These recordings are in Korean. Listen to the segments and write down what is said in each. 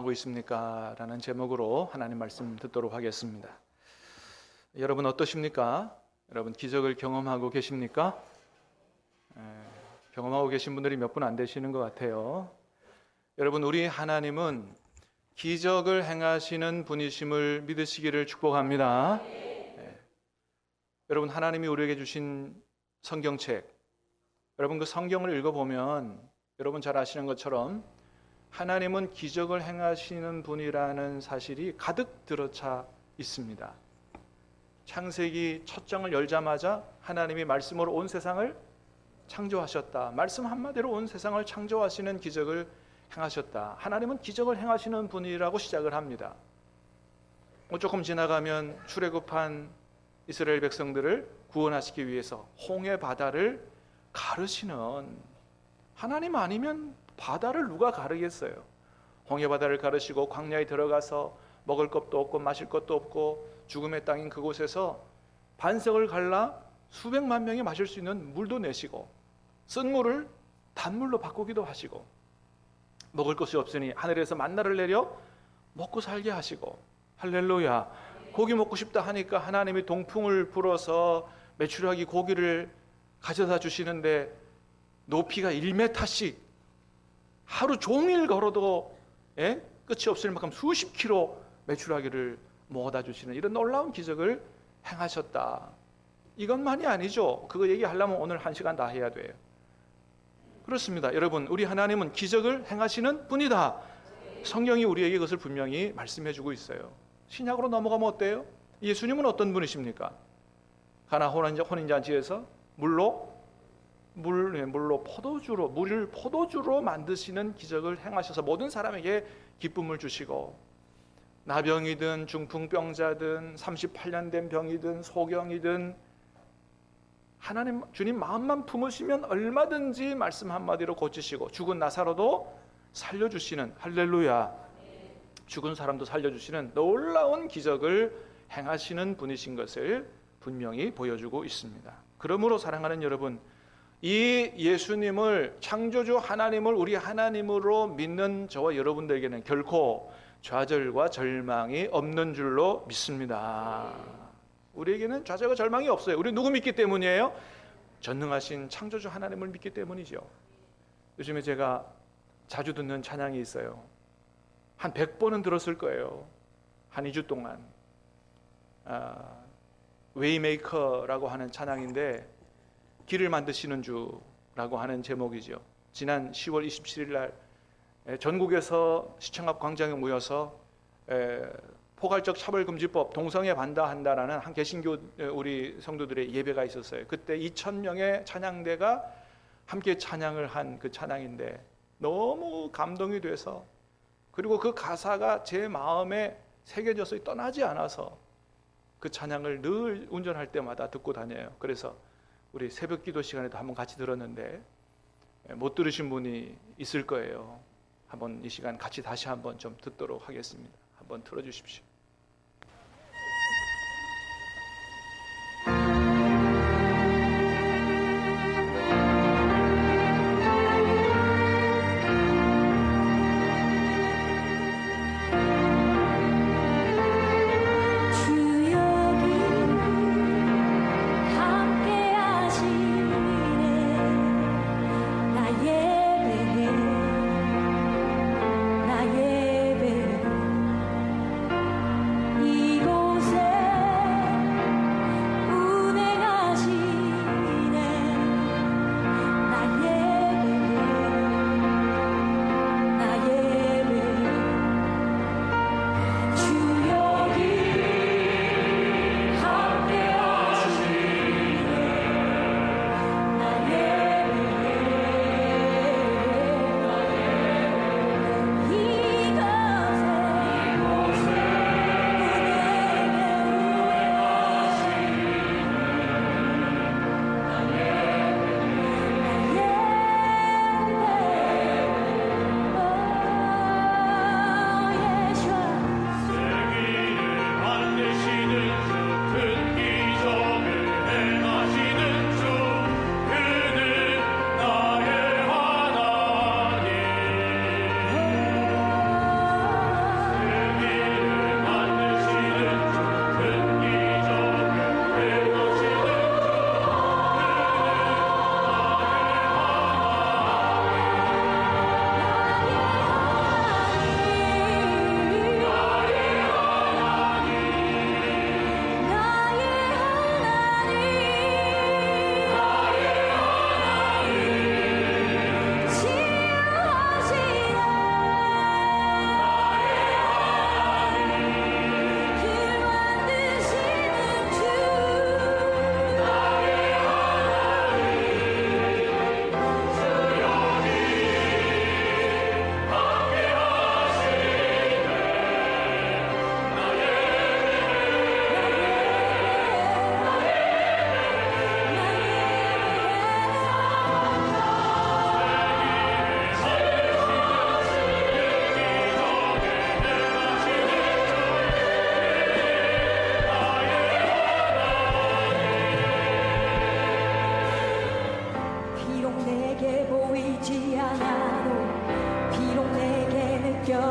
하고 있습니까? 라는 제목으로 하나님 말씀 듣도록 하겠습니다. 여러분 어떠십니까? 여러분 기적을 경험하고 계십니까? 경험하고 계신 분들이 몇 분 안 되시는 것 같아요. 여러분, 우리 하나님은 기적을 행하시는 분이심을 믿으시기를 축복합니다. 여러분, 하나님이 우리에게 주신 성경책, 여러분 그 성경을 읽어보면 여러분 잘 아시는 것처럼 하나님은 기적을 행하시는 분이라는 사실이 가득 들어차 있습니다. 창세기 첫 장을 열자마자 하나님이 말씀으로 온 세상을 창조하셨다. 말씀 한마디로 온 세상을 창조하시는 기적을 행하셨다. 하나님은 기적을 행하시는 분이라고 시작을 합니다. 조금 지나가면 출애굽한 이스라엘 백성들을 구원하시기 위해서 홍해 바다를 가르시는, 하나님 아니면 바다를 누가 가르겠어요? 홍해 바다를 가르시고 광야에 들어가서 먹을 것도 없고 마실 것도 없고 죽음의 땅인 그곳에서 반석을 갈라 수백만 명이 마실 수 있는 물도 내시고 쓴 물을 단물로 바꾸기도 하시고 먹을 것이 없으니 하늘에서 만나를 내려 먹고 살게 하시고, 할렐루야. 고기 먹고 싶다 하니까 하나님이 동풍을 불어서 메추라기 고기를 가져다 주시는데 높이가 1m씩 하루 종일 걸어도 끝이 없을 만큼 수십 킬로 메추라기를 모아다 주시는 이런 놀라운 기적을 행하셨다. 이것만이 아니죠. 그거 얘기하려면 오늘 1시간 다 해야 돼요. 그렇습니다. 여러분, 우리 하나님은 기적을 행하시는 분이다. 성경이 우리에게 그것을 분명히 말씀해 주고 있어요. 신약으로 넘어가면 어때요? 예수님은 어떤 분이십니까? 가나 혼인잔치에서 물로 물을 포도주로 만드시는 기적을 행하셔서 모든 사람에게 기쁨을 주시고, 나병이든 중풍병자든 38년 된 병이든 소경이든 하나님 주님 마음만 품으시면 얼마든지 말씀 한마디로 고치시고, 죽은 나사로도 살려주시는, 할렐루야, 죽은 사람도 살려주시는 놀라운 기적을 행하시는 분이신 것을 분명히 보여주고 있습니다. 그러므로 사랑하는 여러분, 이 예수님을, 창조주 하나님을 우리 하나님으로 믿는 저와 여러분들에게는 결코 좌절과 절망이 없는 줄로 믿습니다. 우리에게는 좌절과 절망이 없어요. 우리 누구 믿기 때문이에요? 전능하신 창조주 하나님을 믿기 때문이죠. 요즘에 제가 자주 듣는 찬양이 있어요. 한 100번은 들었을 거예요. 한 2주 동안. 웨이메이커라고 하는 찬양인데, 길을 만드시는 주라고 하는 제목이죠. 지난 10월 27일 날 전국에서 시청 앞 광장에 모여서 포괄적 차별금지법 동성애 반대한다라는 한 개신교 우리 성도들의 예배가 있었어요. 그때 2,000명의 찬양대가 함께 찬양을 한 그 찬양인데 너무 감동이 돼서, 그리고 그 가사가 제 마음에 새겨져서 떠나지 않아서 그 찬양을 늘 운전할 때마다 듣고 다녀요. 그래서 우리 새벽 기도 시간에도 한번 같이 들었는데 못 들으신 분이 있을 거예요. 한번 이 시간 같이 다시 한번 좀 듣도록 하겠습니다. 한번 틀어주십시오.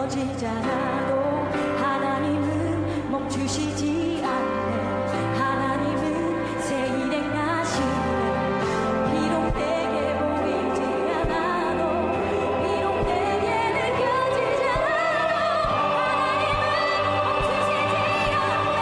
느껴지잖아도 하나님은 멈추시지 않네. 하나님은 새 일 행하시네. 비록 내게 보이지 않아도 비록 내게 느껴지지 않아도 하나님은 멈추시지 않네.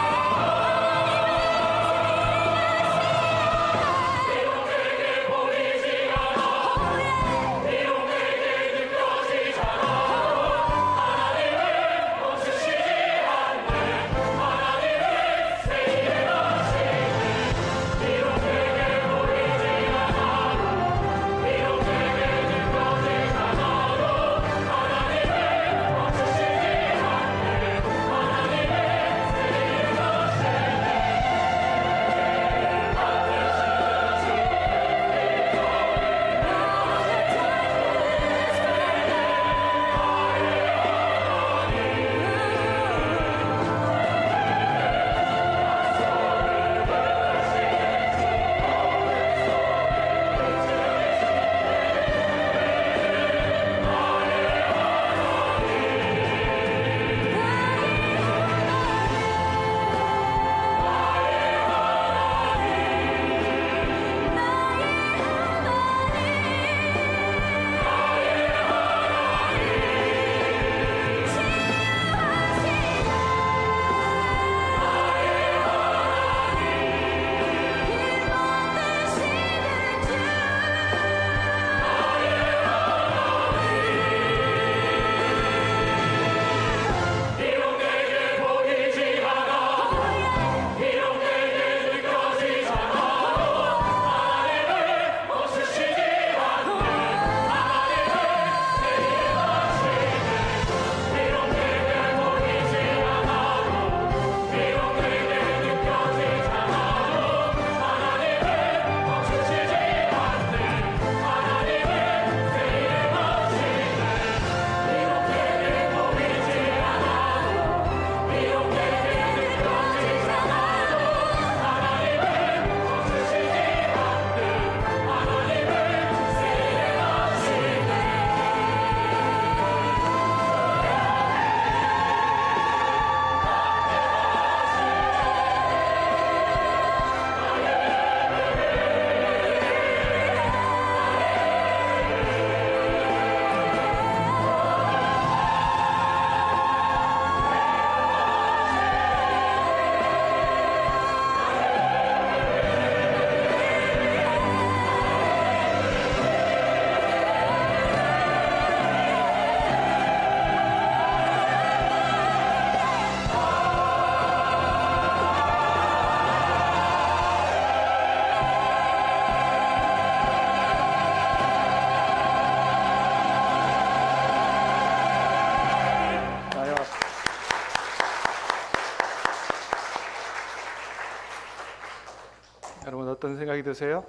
여러분 어떤 생각이 드세요?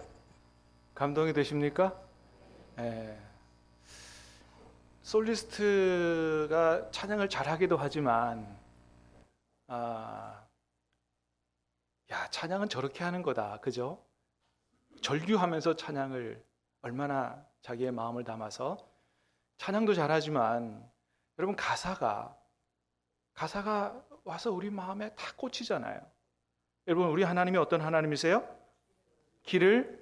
감동이 되십니까? 솔리스트가 찬양을 잘하기도 하지만 찬양은 저렇게 하는 거다, 그죠? 절규하면서 찬양을 얼마나 자기의 마음을 담아서 찬양도 잘하지만 여러분 가사가 와서 우리 마음에 다 꽂히잖아요. 여러분 우리 하나님이 어떤 하나님이세요? 길을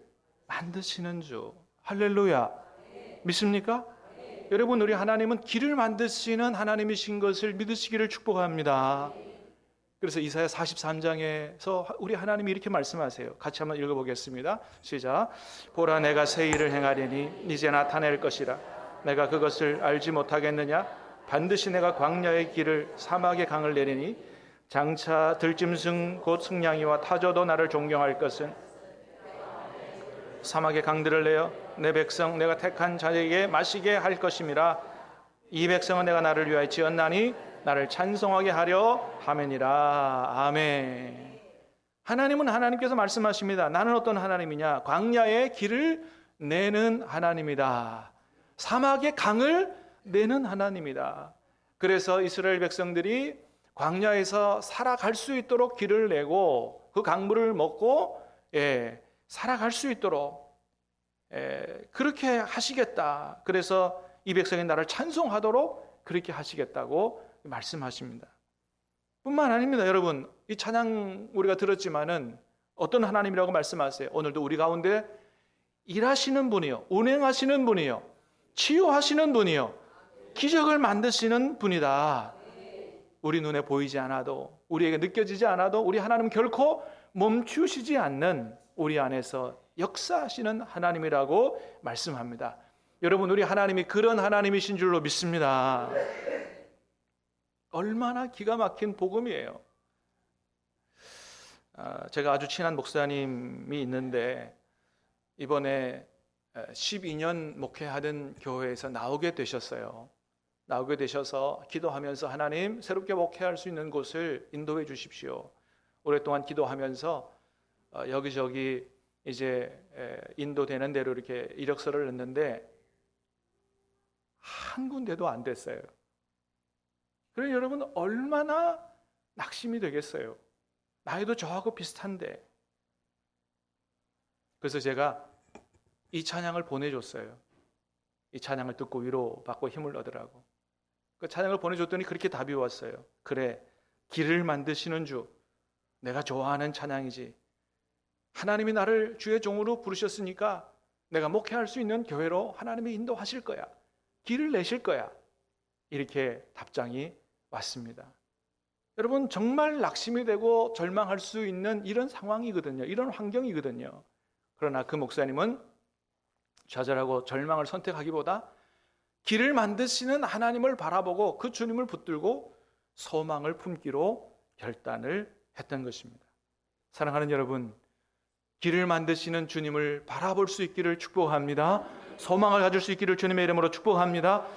만드시는 주. 할렐루야. 믿습니까? 여러분 우리 하나님은 길을 만드시는 하나님이신 것을 믿으시기를 축복합니다. 그래서 이사야 43장에서 우리 하나님이 이렇게 말씀하세요. 같이 한번 읽어보겠습니다. 시작. 보라 내가 새 일을 행하리니 이제 나타낼 것이라. 내가 그것을 알지 못하겠느냐? 반드시 내가 광야의 길을 사막의 강을 내리니 장차 들짐승 곧 승냥이와 타조도 나를 존경할 것은 사막의 강들을 내어 내 백성 내가 택한 자에게 마시게 할 것임이라. 이 백성은 내가 나를 위하여 지었나니 나를 찬송하게 하려 함이니라. 아멘. 하나님은 하나님께서 말씀하십니다. 나는 어떤 하나님이냐? 광야의 길을 내는 하나님이다. 사막의 강을 내는 하나님이다. 그래서 이스라엘 백성들이 광야에서 살아갈 수 있도록 길을 내고 그 강물을 먹고 살아갈 수 있도록 그렇게 하시겠다. 그래서 이 백성이 나를 찬송하도록 그렇게 하시겠다고 말씀하십니다. 뿐만 아닙니다. 여러분, 이 찬양 우리가 들었지만은 어떤 하나님이라고 말씀하세요? 오늘도 우리 가운데 일하시는 분이요, 운행하시는 분이요, 치유하시는 분이요, 기적을 만드시는 분이다. 우리 눈에 보이지 않아도, 우리에게 느껴지지 않아도 우리 하나님은 결코 멈추시지 않는 우리 안에서 역사하시는 하나님이라고 말씀합니다. 여러분, 우리 하나님이 그런 하나님이신 줄로 믿습니다. 얼마나 기가 막힌 복음이에요. 제가 아주 친한 목사님이 있는데 이번에 12년 목회하던 교회에서 나오게 되셨어요. 나오게 되셔서 기도하면서 하나님, 새롭게 목회할 수 있는 곳을 인도해 주십시오. 오랫동안 기도하면서 여기저기 이제 인도되는 대로 이렇게 이력서를 넣는데 한 군데도 안 됐어요. 그럼 여러분, 얼마나 낙심이 되겠어요. 나이도 저하고 비슷한데. 그래서 제가 이 찬양을 보내줬어요. 이 찬양을 듣고 위로받고 힘을 얻으라고. 그 찬양을 보내줬더니 그렇게 답이 왔어요. 그래, 길을 만드시는 주, 내가 좋아하는 찬양이지. 하나님이 나를 주의 종으로 부르셨으니까 내가 목회할 수 있는 교회로 하나님이 인도하실 거야. 길을 내실 거야. 이렇게 답장이 왔습니다. 여러분, 정말 낙심이 되고 절망할 수 있는 이런 상황이거든요. 이런 환경이거든요. 그러나 그 목사님은 좌절하고 절망을 선택하기보다 길을 만드시는 하나님을 바라보고 그 주님을 붙들고 소망을 품기로 결단을 했던 것입니다. 사랑하는 여러분, 길을 만드시는 주님을 바라볼 수 있기를 축복합니다. 소망을 가질 수 있기를 주님의 이름으로 축복합니다.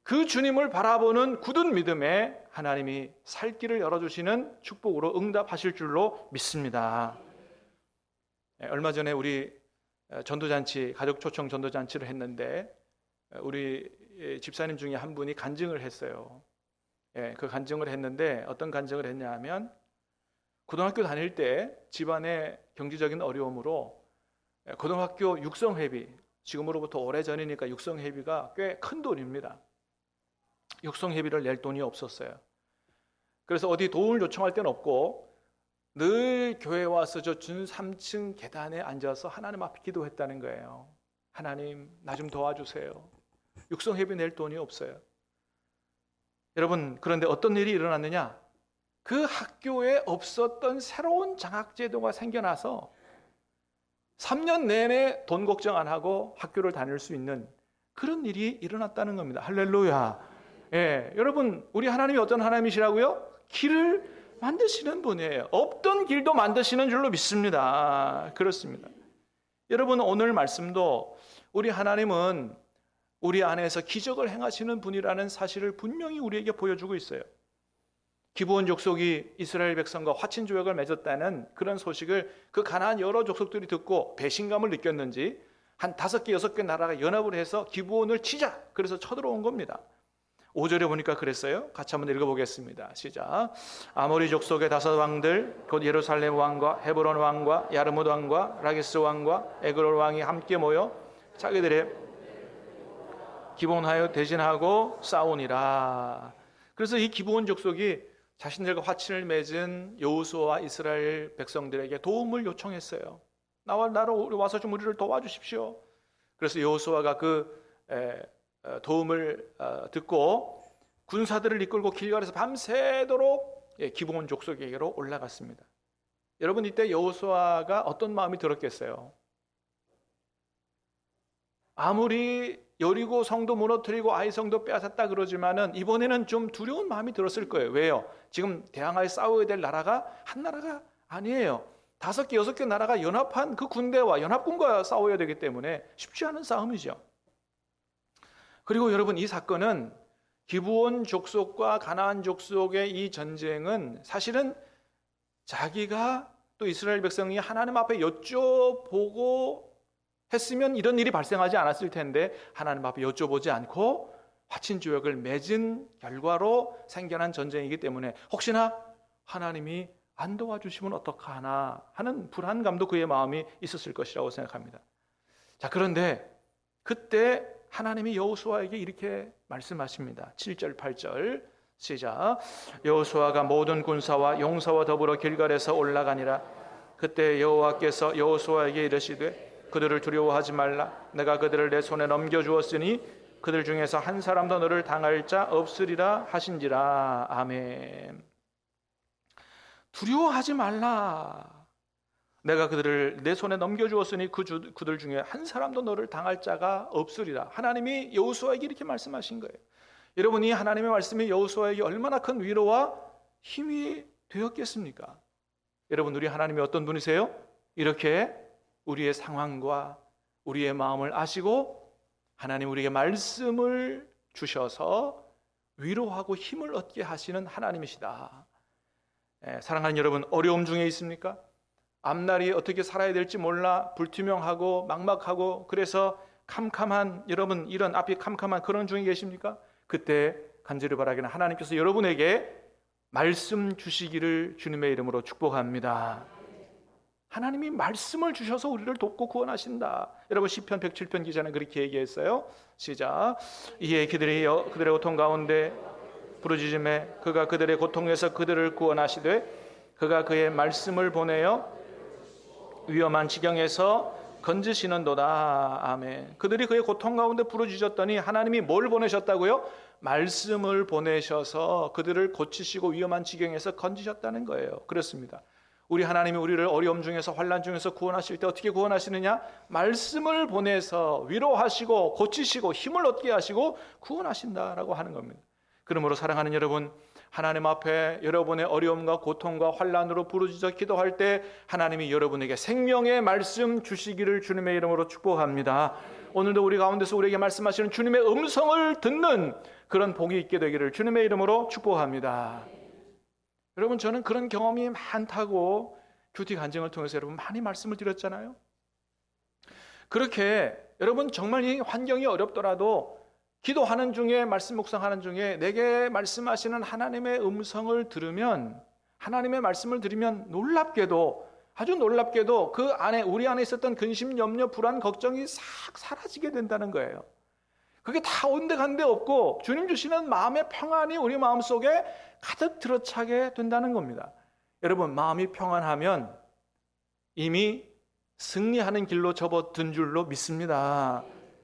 그 주님을 바라보는 굳은 믿음에 하나님이 살 길을 열어주시는 축복으로 응답하실 줄로 믿습니다. 얼마 전에 우리 전도잔치, 가족 초청 전도잔치를 했는데 우리 집사님 중에 한 분이 간증을 했어요. 그 간증을 했는데 어떤 간증을 했냐 하면 고등학교 다닐 때 집안의 경제적인 어려움으로 고등학교 육성회비, 지금으로부터 오래전이니까 육성회비가 꽤 큰 돈입니다. 육성회비를 낼 돈이 없었어요. 그래서 어디 도움을 요청할 데는 없고 늘 교회에 와서 저 준 3층 계단에 앉아서 하나님 앞에 기도했다는 거예요. 하나님, 나 좀 도와주세요. 육성회비 낼 돈이 없어요. 여러분, 그런데 어떤 일이 일어났느냐? 그 학교에 없었던 새로운 장학제도가 생겨나서 3년 내내 돈 걱정 안 하고 학교를 다닐 수 있는 그런 일이 일어났다는 겁니다. 할렐루야. 여러분, 우리 하나님이 어떤 하나님이시라고요? 길을 만드시는 분이에요. 없던 길도 만드시는 줄로 믿습니다. 그렇습니다. 여러분, 오늘 말씀도 우리 하나님은 우리 안에서 기적을 행하시는 분이라는 사실을 분명히 우리에게 보여주고 있어요. 기브온 족속이 이스라엘 백성과 화친 조약을 맺었다는 그런 소식을 그 가나안 여러 족속들이 듣고 배신감을 느꼈는지 한 5개, 6개 나라가 연합을 해서 기브온을 치자, 그래서 쳐들어온 겁니다. 5절에 보니까 그랬어요. 같이 한번 읽어보겠습니다. 시작. 아모리 족속의 5 왕들, 곧 예루살렘 왕과 헤브론 왕과 야르뭇 왕과 라기스 왕과 에그롤 왕이 함께 모여 자기들의 기브온하여 대진하고 싸우니라. 그래서 이 기브온 족속이 자신들과 화친을 맺은 여호수아와 이스라엘 백성들에게 도움을 요청했어요. 나로 와서 좀 우리를 도와주십시오. 그래서 여호수아가 그 도움을 듣고 군사들을 이끌고 길갈에서 밤새도록 기브온 족속에게로 올라갔습니다. 여러분, 이때 여호수아가 어떤 마음이 들었겠어요? 아무리 여리고 성도 무너뜨리고 아이 성도 빼앗았다 그러지만은 이번에는 좀 두려운 마음이 들었을 거예요. 왜요? 지금 대항하여 싸워야 될 나라가 한 나라가 아니에요. 5개, 6개 나라가 연합한 그 군대와 연합군과 싸워야 되기 때문에 쉽지 않은 싸움이죠. 그리고 여러분, 이 사건은 기브온 족속과 가나안 족속의 이 전쟁은 사실은 자기가 또 이스라엘 백성이 하나님 앞에 여쭤보고 했으면 이런 일이 발생하지 않았을 텐데 하나님 앞에 여쭤보지 않고 화친 조약을 맺은 결과로 생겨난 전쟁이기 때문에 혹시나 하나님이 안 도와주시면 어떡하나 하는 불안감도 그의 마음이 있었을 것이라고 생각합니다. 자, 그런데 그때 하나님이 여호수아에게 이렇게 말씀하십니다. 7절 8절 시작. 여호수아가 모든 군사와 용사와 더불어 길갈에서 올라가니라. 그때 여호와께서 여호수아에게 이르시되 그들을 두려워하지 말라. 내가 그들을 내 손에 넘겨주었으니 그들 중에서 한 사람도 너를 당할 자 없으리라 하신지라. 아멘. 두려워하지 말라. 내가 그들을 내 손에 넘겨주었으니 그들 중에 한 사람도 너를 당할 자가 없으리라. 하나님이 여호수아에게 이렇게 말씀하신 거예요. 여러분, 이 하나님의 말씀이 여호수아에게 얼마나 큰 위로와 힘이 되었겠습니까? 여러분, 우리 하나님이 어떤 분이세요? 이렇게 우리의 상황과 우리의 마음을 아시고 하나님 우리에게 말씀을 주셔서 위로하고 힘을 얻게 하시는 하나님이시다. 사랑하는 여러분, 어려움 중에 있습니까? 앞날이 어떻게 살아야 될지 몰라 불투명하고 막막하고 그래서 캄캄한, 여러분 이런 앞이 캄캄한 그런 중에 계십니까? 그때 간절히 바라기는 하나님께서 여러분에게 말씀 주시기를 주님의 이름으로 축복합니다. 하나님이 말씀을 주셔서 우리를 돕고 구원하신다. 여러분, 시편 107편 기자는 그렇게 얘기했어요. 시작. 이에 그들의 고통 가운데 부르짖음에 그가 그들의 고통에서 그들을 구원하시되 그가 그의 말씀을 보내어 위험한 지경에서 건지시는도다. 아멘. 그들이 그의 고통 가운데 부르짖었더니 하나님이 뭘 보내셨다고요? 말씀을 보내셔서 그들을 고치시고 위험한 지경에서 건지셨다는 거예요. 그렇습니다. 우리 하나님이 우리를 어려움 중에서 환난 중에서 구원하실 때 어떻게 구원하시느냐? 말씀을 보내서 위로하시고 고치시고 힘을 얻게 하시고 구원하신다라고 하는 겁니다. 그러므로 사랑하는 여러분, 하나님 앞에 여러분의 어려움과 고통과 환난으로 부르짖어 기도할 때 하나님이 여러분에게 생명의 말씀 주시기를 주님의 이름으로 축복합니다. 오늘도 우리 가운데서 우리에게 말씀하시는 주님의 음성을 듣는 그런 복이 있게 되기를 주님의 이름으로 축복합니다. 여러분, 저는 그런 경험이 많다고 큐티 간증을 통해서 여러분 많이 말씀을 드렸잖아요. 그렇게 여러분 정말 이 환경이 어렵더라도 기도하는 중에, 말씀 묵상하는 중에 내게 말씀하시는 하나님의 음성을 들으면, 하나님의 말씀을 들으면 놀랍게도, 아주 놀랍게도 그 안에, 우리 안에 있었던 근심, 염려, 불안, 걱정이 싹 사라지게 된다는 거예요. 그게 다 온데간데 없고 주님 주시는 마음의 평안이 우리 마음속에 가득 들어차게 된다는 겁니다. 여러분, 마음이 평안하면 이미 승리하는 길로 접어든 줄로 믿습니다.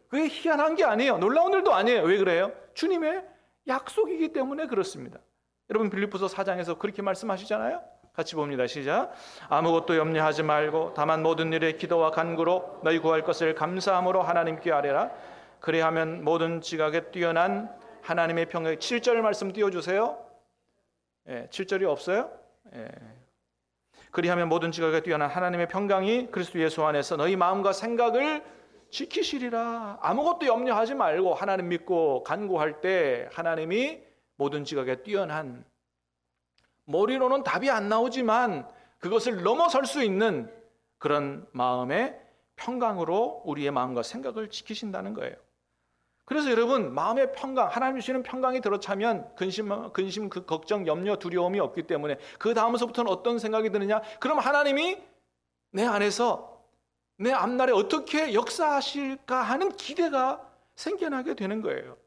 그게 희한한 게 아니에요. 놀라운 일도 아니에요. 왜 그래요? 주님의 약속이기 때문에 그렇습니다. 여러분, 빌립보서 4장에서 그렇게 말씀하시잖아요. 같이 봅니다. 시작. 아무것도 염려하지 말고 다만 모든 일에 기도와 간구로 너희 구할 것을 감사함으로 하나님께 아뢰라. 그리하면 모든 지각에 뛰어난 하나님의 평강이, 7절 말씀 띄워주세요. 7절이 없어요? 그리하면 모든 지각에 뛰어난 하나님의 평강이 그리스도 예수 안에서 너희 마음과 생각을 지키시리라. 아무것도 염려하지 말고 하나님 믿고 간구할 때 하나님이 모든 지각에 뛰어난, 머리로는 답이 안 나오지만 그것을 넘어설 수 있는 그런 마음의 평강으로 우리의 마음과 생각을 지키신다는 거예요. 그래서 여러분, 마음의 평강, 하나님 주시는 평강이 들어차면 근심, 그 걱정, 염려, 두려움이 없기 때문에 그 다음서부터는 어떤 생각이 드느냐? 그럼 하나님이 내 안에서 내 앞날에 어떻게 역사하실까 하는 기대가 생겨나게 되는 거예요.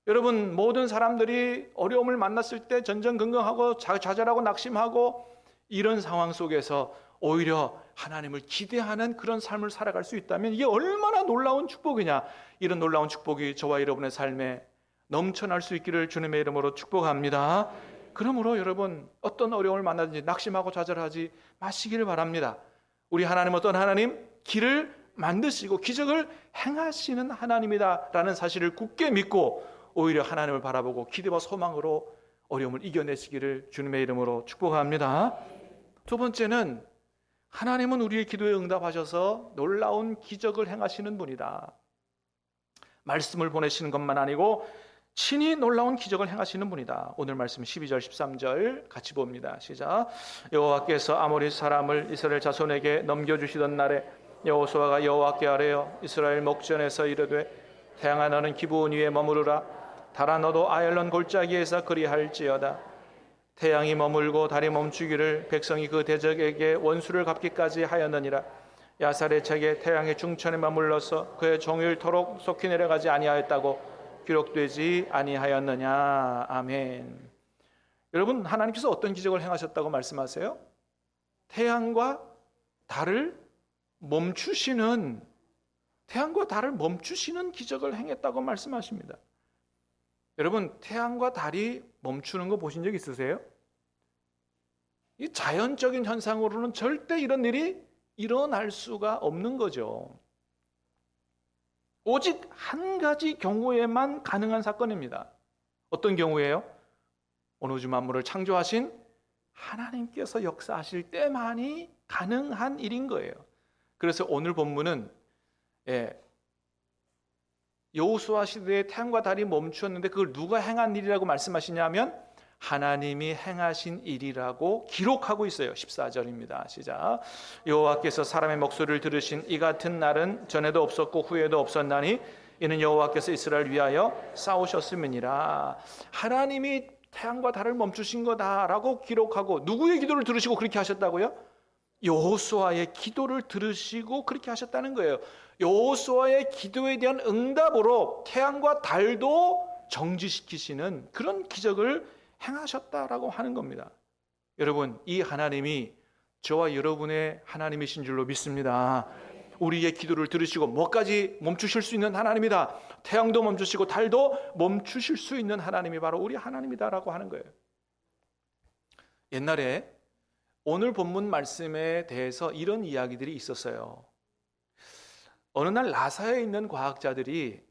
여러분, 모든 사람들이 어려움을 만났을 때 전전긍긍하고 좌절하고 낙심하고 이런 상황 속에서 오히려 하나님을 기대하는 그런 삶을 살아갈 수 있다면 이게 얼마나 놀라운 축복이냐. 이런 놀라운 축복이 저와 여러분의 삶에 넘쳐날 수 있기를 주님의 이름으로 축복합니다. 그러므로 여러분, 어떤 어려움을 만나든지 낙심하고 좌절하지 마시기를 바랍니다. 우리 하나님 어떤 하나님? 길을 만드시고 기적을 행하시는 하나님이다라는 사실을 굳게 믿고 오히려 하나님을 바라보고 기대와 소망으로 어려움을 이겨내시기를 주님의 이름으로 축복합니다. 두 번째는 하나님은 우리의 기도에 응답하셔서 놀라운 기적을 행하시는 분이다. 말씀을 보내시는 것만 아니고 친히 놀라운 기적을 행하시는 분이다. 오늘 말씀 12절 13절 같이 봅니다. 시작. 여호와께서 아모리 사람을 이스라엘 자손에게 넘겨주시던 날에 여호수아가 여호와께 아뢰어 이스라엘 목전에서 이르되 태양아 너는 기브온 위에 머무르라. 달아 너도 아얄론 골짜기에서 그리할지어다. 태양이 머물고 달이 멈추기를 백성이 그 대적에게 원수를 갚기까지 하였느니라. 야살의 책에 태양의 중천에 머물러서 그의 종일토록 속히 내려가지 아니하였다고 기록되지 아니하였느냐. 아멘. 여러분, 하나님께서 어떤 기적을 행하셨다고 말씀하세요? 태양과 달을 멈추시는 기적을 행했다고 말씀하십니다. 여러분, 태양과 달이 멈추는 거 보신 적 있으세요? 이 자연적인 현상으로는 절대 이런 일이 일어날 수가 없는 거죠. 오직 한 가지 경우에만 가능한 사건입니다. 어떤 경우예요? 온 우주 만물을 창조하신 하나님께서 역사하실 때만이 가능한 일인 거예요. 그래서 오늘 본문은 여호수아 시대에 태양과 달이 멈추었는데 그걸 누가 행한 일이라고 말씀하시냐면 하나님이 행하신 일이라고 기록하고 있어요. 14절입니다. 시작. 여호와께서 사람의 목소리를 들으신 이 같은 날은 전에도 없었고 후에도 없었나니 이는 여호와께서 이스라엘을 위하여 싸우셨음이니라. 하나님이 태양과 달을 멈추신 거다라고 기록하고, 누구의 기도를 들으시고 그렇게 하셨다고요? 여호수아의 기도를 들으시고 그렇게 하셨다는 거예요. 여호수아의 기도에 대한 응답으로 태양과 달도 정지시키시는 그런 기적을 행하셨다라고 하는 겁니다. 여러분, 이 하나님이 저와 여러분의 하나님이신 줄로 믿습니다. 우리의 기도를 들으시고 뭐까지 멈추실 수 있는 하나님이다. 태양도 멈추시고 달도 멈추실 수 있는 하나님이 바로 우리 하나님이다라고 하는 거예요. 옛날에 오늘 본문 말씀에 대해서 이런 이야기들이 있었어요. 어느 날 나사에 있는 과학자들이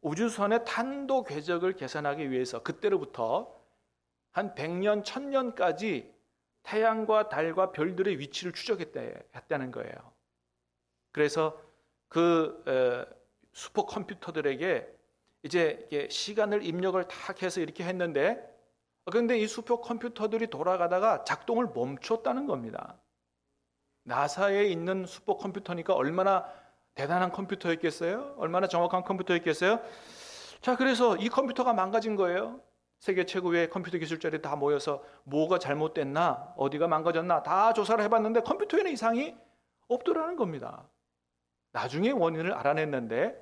우주선의 탄도 궤적을 계산하기 위해서 그때로부터 한 100년, 1000년까지 태양과 달과 별들의 위치를 추적했다는 거예요. 그래서 그 슈퍼컴퓨터들에게 이제 시간을 입력을 탁 해서 이렇게 했는데, 그런데 이 슈퍼컴퓨터들이 돌아가다가 작동을 멈췄다는 겁니다. 나사에 있는 슈퍼컴퓨터니까 얼마나 대단한 컴퓨터였겠어요? 얼마나 정확한 컴퓨터였겠어요? 자, 그래서 이 컴퓨터가 망가진 거예요. 세계 최고의 컴퓨터 기술자들이 다 모여서 뭐가 잘못됐나, 어디가 망가졌나 다 조사를 해봤는데 컴퓨터에는 이상이 없더라는 겁니다. 나중에 원인을 알아냈는데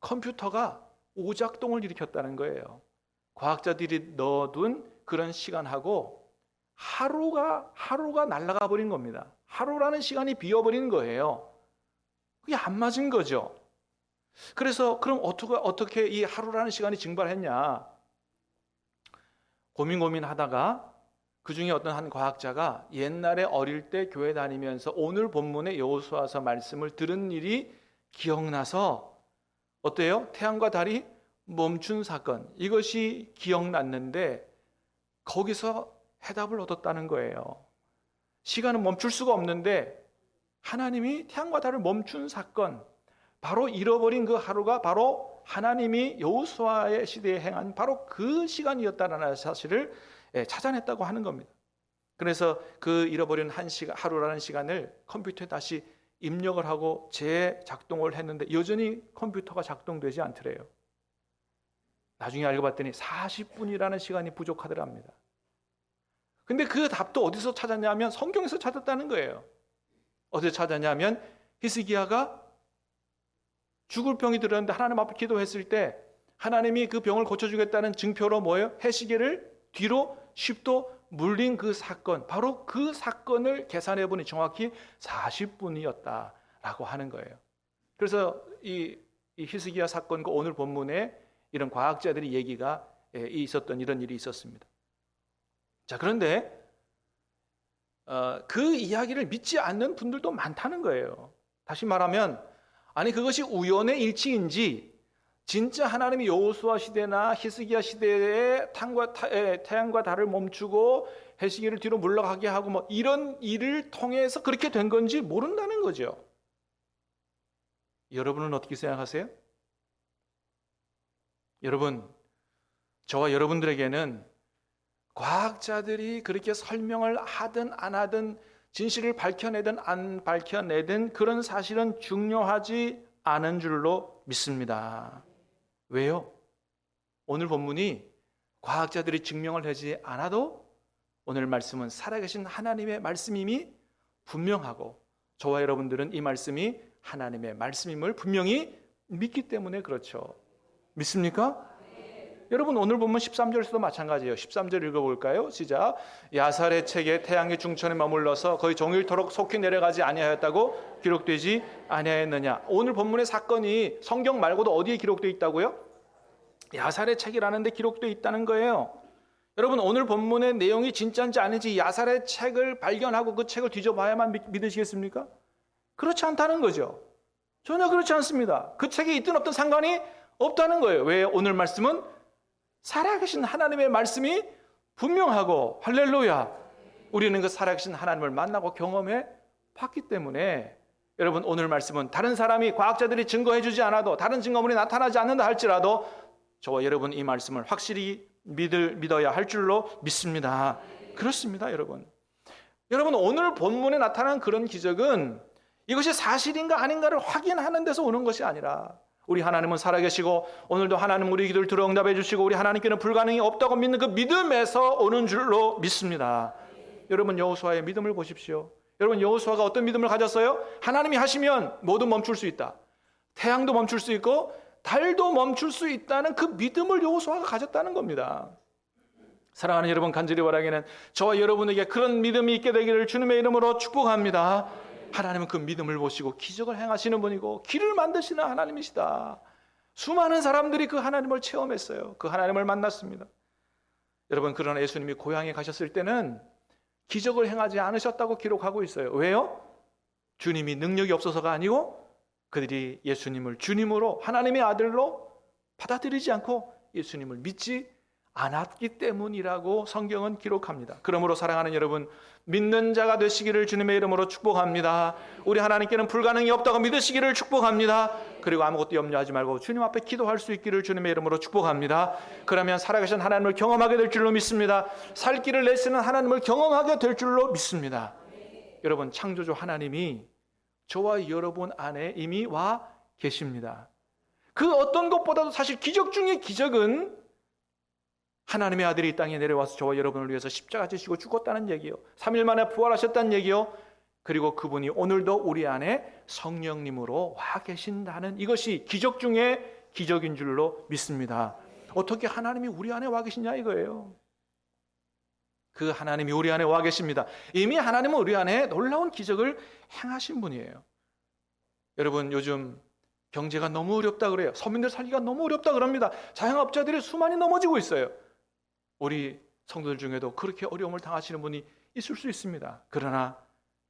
컴퓨터가 오작동을 일으켰다는 거예요. 과학자들이 넣어둔 그런 시간하고 하루가 날아가 버린 겁니다. 하루라는 시간이 비어버린 거예요. 그게 안 맞은 거죠. 그래서 그럼 어떻게 이 하루라는 시간이 증발했냐? 고민하다가 그 중에 어떤 한 과학자가 옛날에 어릴 때 교회 다니면서 오늘 본문의 여호수아서 말씀을 들은 일이 기억나서 어때요? 태양과 달이 멈춘 사건, 이것이 기억났는데 거기서 해답을 얻었다는 거예요. 시간은 멈출 수가 없는데 하나님이 태양과 달을 멈춘 사건, 바로 잃어버린 그 하루가 바로 하나님이 여호수아의 시대에 행한 바로 그 시간이었다는 사실을 찾아냈다고 하는 겁니다. 그래서 그 잃어버린 하루라는 시간을 컴퓨터에 다시 입력을 하고 재작동을 했는데 여전히 컴퓨터가 작동되지 않더래요. 나중에 알고 봤더니 40분이라는 시간이 부족하더랍니다. 근데 그 답도 어디서 찾았냐면 성경에서 찾았다는 거예요. 어디서 찾았냐면 히스기야가 죽을 병이 들었는데 하나님 앞에 기도했을 때 하나님이 그 병을 고쳐주겠다는 증표로 뭐예요? 해시계를 뒤로 10도 물린 그 사건, 바로 그 사건을 계산해 보니 정확히 40분이었다라고 하는 거예요. 그래서 이 히스기야 사건과 오늘 본문에 이런 과학자들의 얘기가 있었던 이런 일이 있었습니다. 자, 그런데 그 이야기를 믿지 않는 분들도 많다는 거예요. 다시 말하면 아니 그것이 우연의 일치인지 진짜 하나님이 여호수아 시대나 히스기야 시대에 태양과 달을 멈추고 해시계를 뒤로 물러가게 하고 뭐 이런 일을 통해서 그렇게 된 건지 모른다는 거죠. 여러분은 어떻게 생각하세요? 여러분, 저와 여러분들에게는 과학자들이 그렇게 설명을 하든 안 하든 진실을 밝혀내든 안 밝혀내든 그런 사실은 중요하지 않은 줄로 믿습니다. 왜요? 오늘 본문이 과학자들이 증명을 하지 않아도 오늘 말씀은 살아계신 하나님의 말씀임이 분명하고 저와 여러분들은 이 말씀이 하나님의 말씀임을 분명히 믿기 때문에 그렇죠. 믿습니까? 여러분 오늘 보면 13절에서도 마찬가지예요. 13절 읽어볼까요? 시작. 야살의 책에 태양의 중천에 머물러서 거의 종일토록 속히 내려가지 아니하였다고 기록되지 아니하였느냐. 오늘 본문의 사건이 성경 말고도 어디에 기록되어 있다고요? 야살의 책이라는 데 기록되어 있다는 거예요. 여러분 오늘 본문의 내용이 진짜인지 아닌지 야살의 책을 발견하고 그 책을 뒤져봐야만 믿으시겠습니까? 그렇지 않다는 거죠. 전혀 그렇지 않습니다. 그 책에 있든 없든 상관이 없다는 거예요. 왜? 오늘 말씀은 살아계신 하나님의 말씀이 분명하고 할렐루야, 우리는 그 살아계신 하나님을 만나고 경험해 봤기 때문에 여러분 오늘 말씀은 다른 사람이 과학자들이 증거해 주지 않아도 다른 증거물이 나타나지 않는다 할지라도 저와 여러분 이 말씀을 확실히 믿어야 할 줄로 믿습니다. 그렇습니다. 여러분 오늘 본문에 나타난 그런 기적은 이것이 사실인가 아닌가를 확인하는 데서 오는 것이 아니라 우리 하나님은 살아계시고 오늘도 하나님 우리 기도를 들어 응답해 주시고 우리 하나님께는 불가능이 없다고 믿는 그 믿음에서 오는 줄로 믿습니다. 여러분 여호수아의 믿음을 보십시오. 여러분 여호수아가 어떤 믿음을 가졌어요? 하나님이 하시면 모두 멈출 수 있다. 태양도 멈출 수 있고 달도 멈출 수 있다는 그 믿음을 여호수아가 가졌다는 겁니다. 사랑하는 여러분, 간절히 바라기는 저와 여러분에게 그런 믿음이 있게 되기를 주님의 이름으로 축복합니다. 하나님은 그 믿음을 보시고 기적을 행하시는 분이고 길을 만드시는 하나님이시다. 수많은 사람들이 그 하나님을 체험했어요. 그 하나님을 만났습니다. 여러분, 그러나 예수님이 고향에 가셨을 때는 기적을 행하지 않으셨다고 기록하고 있어요. 왜요? 주님이 능력이 없어서가 아니고 그들이 예수님을 주님으로 하나님의 아들로 받아들이지 않고 예수님을 믿지 않았기 때문이라고 성경은 기록합니다. 그러므로 사랑하는 여러분, 믿는 자가 되시기를 주님의 이름으로 축복합니다. 우리 하나님께는 불가능이 없다고 믿으시기를 축복합니다. 그리고 아무것도 염려하지 말고 주님 앞에 기도할 수 있기를 주님의 이름으로 축복합니다. 그러면 살아계신 하나님을 경험하게 될 줄로 믿습니다. 살 길을 내시는 하나님을 경험하게 될 줄로 믿습니다. 여러분, 창조주 하나님이 저와 여러분 안에 이미 와 계십니다. 그 어떤 것보다도 사실 기적 중의 기적은 하나님의 아들이 이 땅에 내려와서 저와 여러분을 위해서 십자가 지시고 죽었다는 얘기요, 3일 만에 부활하셨다는 얘기요, 그리고 그분이 오늘도 우리 안에 성령님으로 와 계신다는 이것이 기적 중에 기적인 줄로 믿습니다. 어떻게 하나님이 우리 안에 와 계시냐 이거예요. 그 하나님이 우리 안에 와 계십니다. 이미 하나님은 우리 안에 놀라운 기적을 행하신 분이에요. 여러분, 요즘 경제가 너무 어렵다 그래요. 서민들 살기가 너무 어렵다 그럽니다. 자영업자들이 수많이 넘어지고 있어요. 우리 성도들 중에도 그렇게 어려움을 당하시는 분이 있을 수 있습니다. 그러나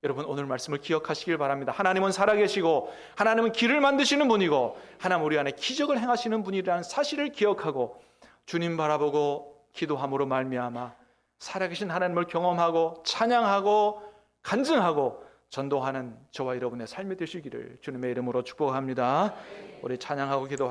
여러분, 오늘 말씀을 기억하시길 바랍니다. 하나님은 살아계시고 하나님은 길을 만드시는 분이고 하나님 우리 안에 기적을 행하시는 분이라는 사실을 기억하고 주님 바라보고 기도함으로 말미암아 살아계신 하나님을 경험하고 찬양하고 간증하고 전도하는 저와 여러분의 삶이 되시기를 주님의 이름으로 축복합니다. 우리 찬양하고 기도